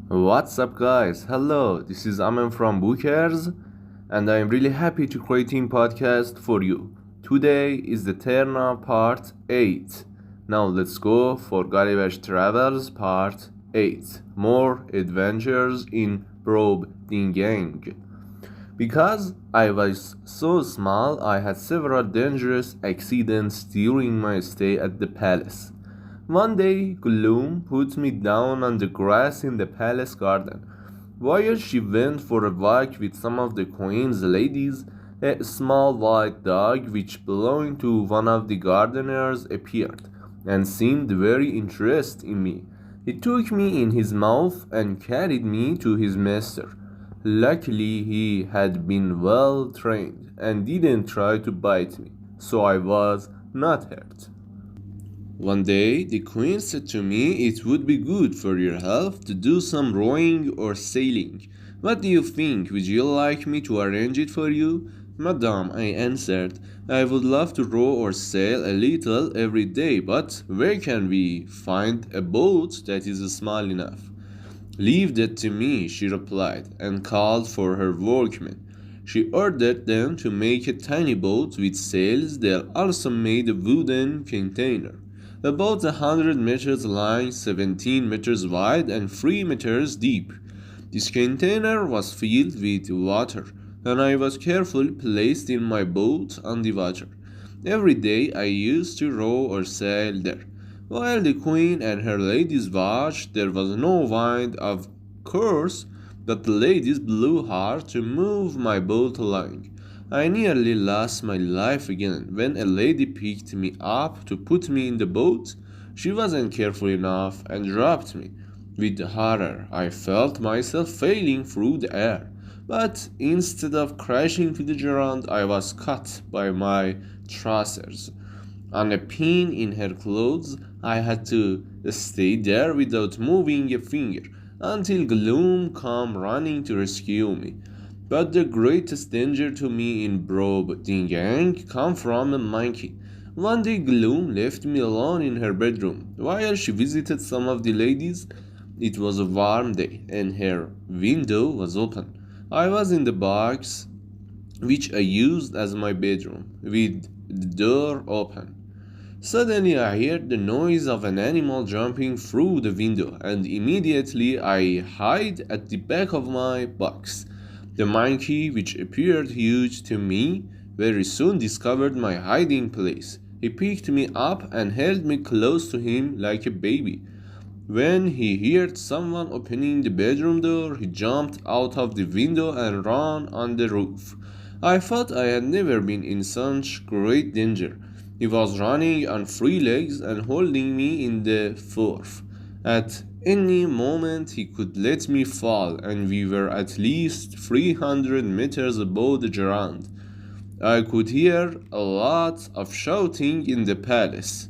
What's up, guys? Hello, this is Amen from Bookers, and I'm really happy to creating podcast for you. Today is the Terna part 8. Now let's go for Gullivers Travels part 8. More adventures in Brobdingang. Because I was so small, I had several dangerous accidents during my stay at the palace. One day, Gloom put me down on the grass in the palace garden. While she went for a walk with some of the queen's ladies, a small white dog which belonged to one of the gardeners appeared and seemed very interested in me. He took me in his mouth and carried me to his master. Luckily, he had been well trained and didn't try to bite me, so I was not hurt. One day, the queen said to me it would be good for your health to do some rowing or sailing. What do you think? Would you like me to arrange it for you? Madame, I answered, I would love to row or sail a little every day, but where can we find a boat that is small enough? Leave that to me, she replied, and called for her workmen. She ordered them to make a tiny boat with sails. They also made a wooden container, about 100 meters long, 17 meters wide, and 3 meters deep. This container was filled with water, and I was carefully placed in my boat on the water. Every day I used to row or sail there. While the queen and her ladies watched, there was no wind, of course, but the ladies blew hard to move my boat along. I nearly lost my life again when a lady picked me up to put me in the boat. She wasn't careful enough and dropped me. With horror, I felt myself falling through the air. But instead of crashing to the ground, I was caught by my trousers on a pin in her clothes. I had to stay there without moving a finger until Gloom came running to rescue me. But the greatest danger to me in Brobdingang came from a monkey. One day Gloom left me alone in her bedroom while she visited some of the ladies. It was a warm day and her window was open. I was in the box which I used as my bedroom, with the door open. Suddenly I heard the noise of an animal jumping through the window, and immediately I hid at the back of my box. The monkey, which appeared huge to me, very soon discovered my hiding place. He picked me up and held me close to him like a baby. When he heard someone opening the bedroom door, he jumped out of the window and ran on the roof. I thought I had never been in such great danger. He was running on 3 legs and holding me in the fourth. At any moment he could let me fall, and we were at least 300 meters above the ground. I could hear a lot of shouting in the palace.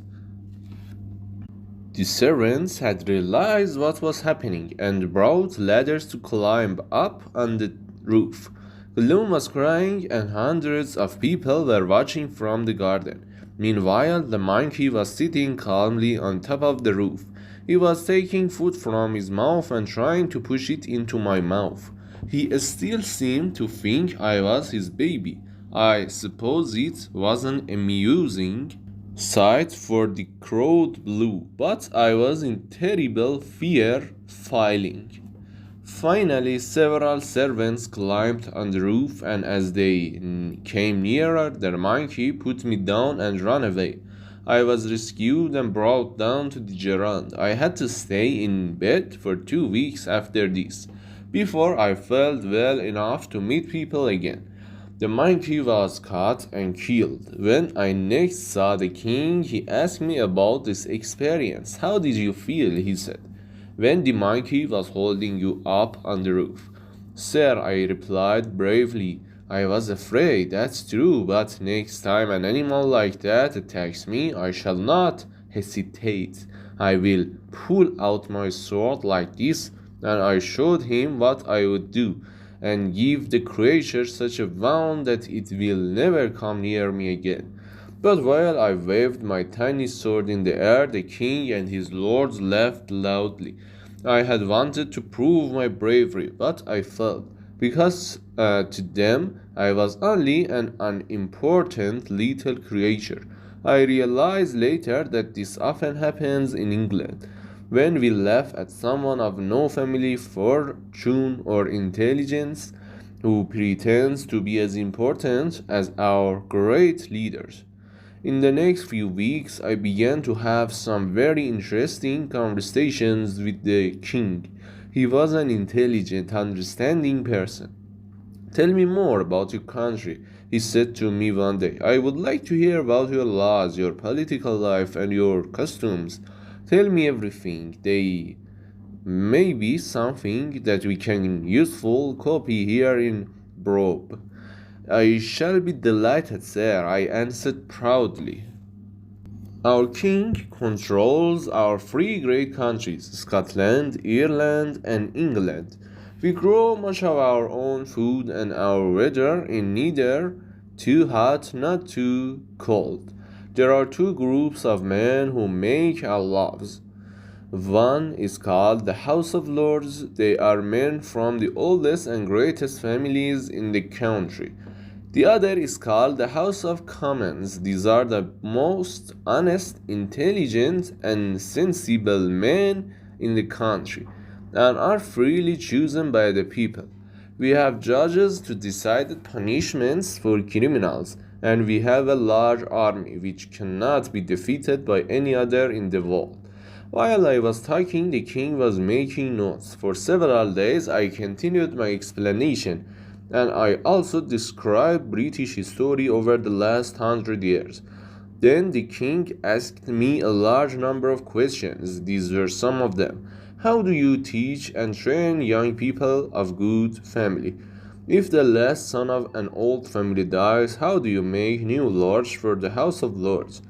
The servants had realized what was happening and brought ladders to climb up on the roof. Gloom was crying, and hundreds of people were watching from the garden. Meanwhile, the monkey was sitting calmly on top of the roof. He was taking food from his mouth and trying to push it into my mouth. He still seemed to think I was his baby. I suppose it was an amusing sight for the crowd below, but I was in terrible fear filing. Finally, several servants climbed on the roof, and as they came nearer, the monkey put me down and ran away. I was rescued and brought down to the ground. I had to stay in bed for 2 weeks after this, before I felt well enough to meet people again. The monkey was caught and killed. When I next saw the king, he asked me about this experience. How did you feel? He said, when the monkey was holding you up on the roof. Sir, I replied bravely, I was afraid, that's true, but next time an animal like that attacks me, I shall not hesitate. I will pull out my sword like this, and I showed him what I would do, and give the creature such a wound that it will never come near me again. But while I waved my tiny sword in the air, the king and his lords laughed loudly. I had wanted to prove my bravery, but I failed, because to them I was only an unimportant little creature. I realized later that this often happens in England. When we laugh at someone of no family, fortune, or intelligence who pretends to be as important as our great leaders. In the next few weeks, I began to have some very interesting conversations with the king. He was an intelligent, understanding person. Tell me more about your country, he said to me one day. I would like to hear about your laws, your political life, and your customs. Tell me everything. They may be something that we can useful copy here in Brobe. I shall be delighted, sir, I answered proudly. Our king controls our three great countries, Scotland, Ireland, and England. We grow much of our own food and our weather is neither too hot nor too cold. There are two groups of men who make our laws. One is called the House of Lords. They are men from the oldest and greatest families in the country. The other is called the House of Commons. These are the most honest, intelligent, and sensible men in the country, and are freely chosen by the people. We have judges to decide punishments for criminals, and we have a large army which cannot be defeated by any other in the world. While I was talking, the king was making notes. For several days, I continued my explanation, and I also described British history over the last 100 years. Then the king asked me a large number of questions. These were some of them. How do you teach and train young people of good family? If the last son of an old family dies, how do you make new lords for the House of Lords?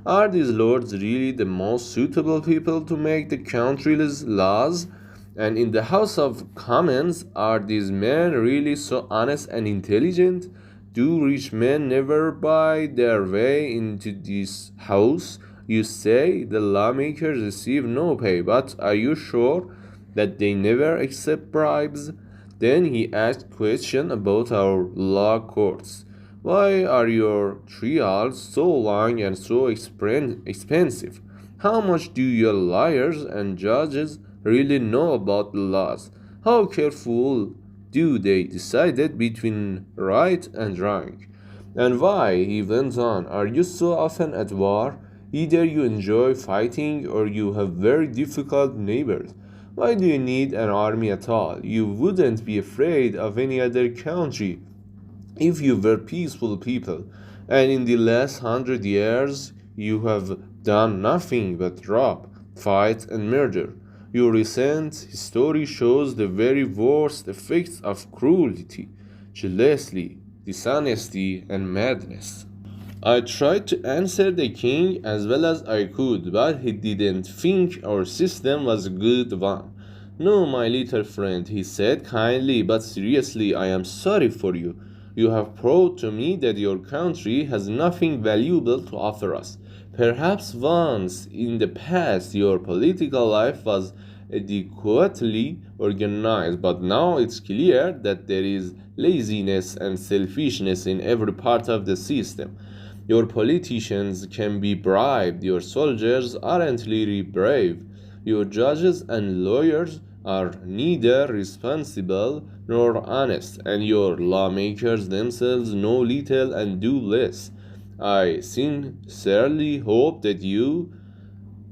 Are these lords really the most suitable people to make the country's laws? And in the House of Commons, are these men really so honest and intelligent? Do rich men never buy their way into this house? You say the lawmakers receive no pay, but are you sure that they never accept bribes? Then he asked questions about our law courts. Why are your trials so long and so expensive? How much do your lawyers and judges really know about the laws? How careful do they decide between right and wrong? And why, he went on, are you so often at war? Either you enjoy fighting or you have very difficult neighbors. Why do you need an army at all? You wouldn't be afraid of any other country if you were peaceful people. And in the last 100 years, you have done nothing but rob, fight, and murder. Your recent history shows the very worst effects of cruelty, jealousy, dishonesty, and madness. I tried to answer the king as well as I could, but he didn't think our system was a good one. No, my little friend, he said kindly but seriously, I am sorry for you. You have proved to me that your country has nothing valuable to offer us. Perhaps once in the past your political life was adequately organized, but now it's clear that there is laziness and selfishness in every part of the system. Your politicians can be bribed, your soldiers aren't really brave, your judges and lawyers are neither responsible nor honest, and your lawmakers themselves know little and do less. I sincerely hope that you,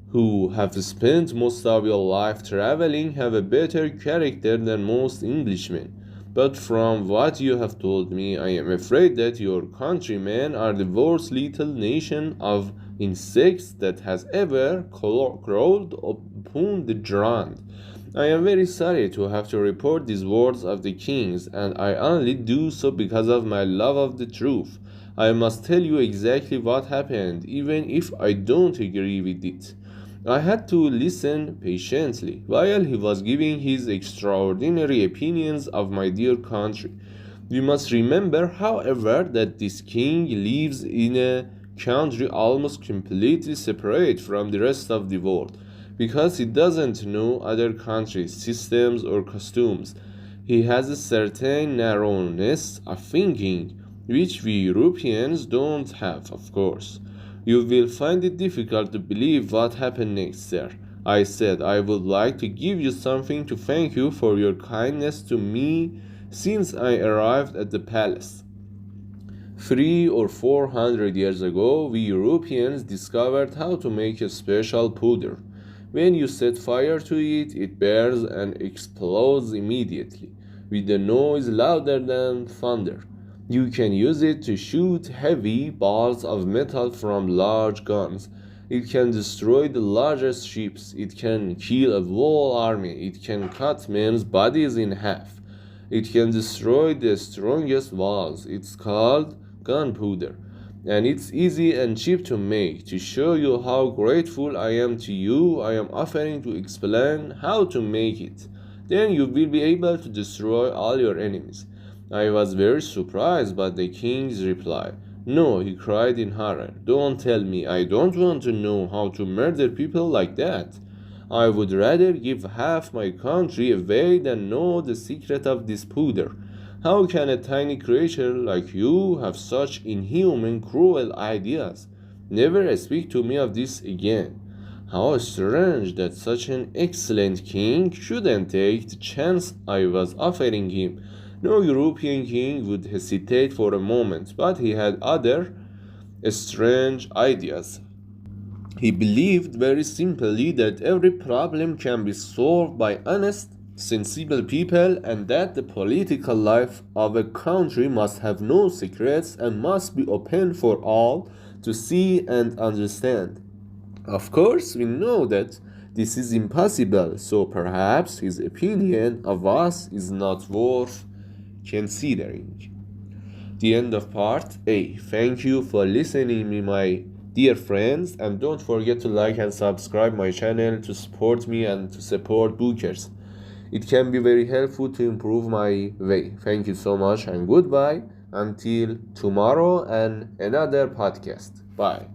who have spent most of your life traveling, have a better character than most Englishmen. But from what you have told me, I am afraid that your countrymen are the worst little nation of insects that has ever crawled upon the ground. I am very sorry to have to report these words of the king's, and I only do so because of my love of the truth. I must tell you exactly what happened, even if I don't agree with it. I had to listen patiently while he was giving his extraordinary opinions of my dear country. You must remember, however, that this king lives in a country almost completely separate from the rest of the world because he doesn't know other countries' systems or costumes. He has a certain narrowness of thinking, which we Europeans don't have, of course. You will find it difficult to believe what happened next, sir. I said, I would like to give you something to thank you for your kindness to me since I arrived at the palace. 300 or 400 years ago, we Europeans discovered how to make a special powder. When you set fire to it, it burns and explodes immediately, with a noise louder than thunder. You can use it to shoot heavy balls of metal from large guns. It can destroy the largest ships. It can kill a whole army. It can cut men's bodies in half. It can destroy the strongest walls. It's called gunpowder. And it's easy and cheap to make. To show you how grateful I am to you, I am offering to explain how to make it. Then you will be able to destroy all your enemies. I was very surprised by the king's reply. No, he cried in horror. Don't tell me. I don't want to know how to murder people like that. I would rather give half my country away than know the secret of this powder. How can a tiny creature like you have such inhuman, cruel ideas? Never speak to me of this again. How strange that such an excellent king shouldn't take the chance I was offering him. No European king would hesitate for a moment, but he had other strange ideas. He believed very simply that every problem can be solved by honest, sensible people and that the political life of a country must have no secrets and must be open for all to see and understand. Of course, we know that this is impossible, so perhaps his opinion of us is not worth considering. The end of part A. Thank you for listening me, my dear friends, and don't forget to like and subscribe my channel to support me and to support bookers. It can be very helpful to improve my way. Thank you so much and goodbye until tomorrow and another podcast. Bye.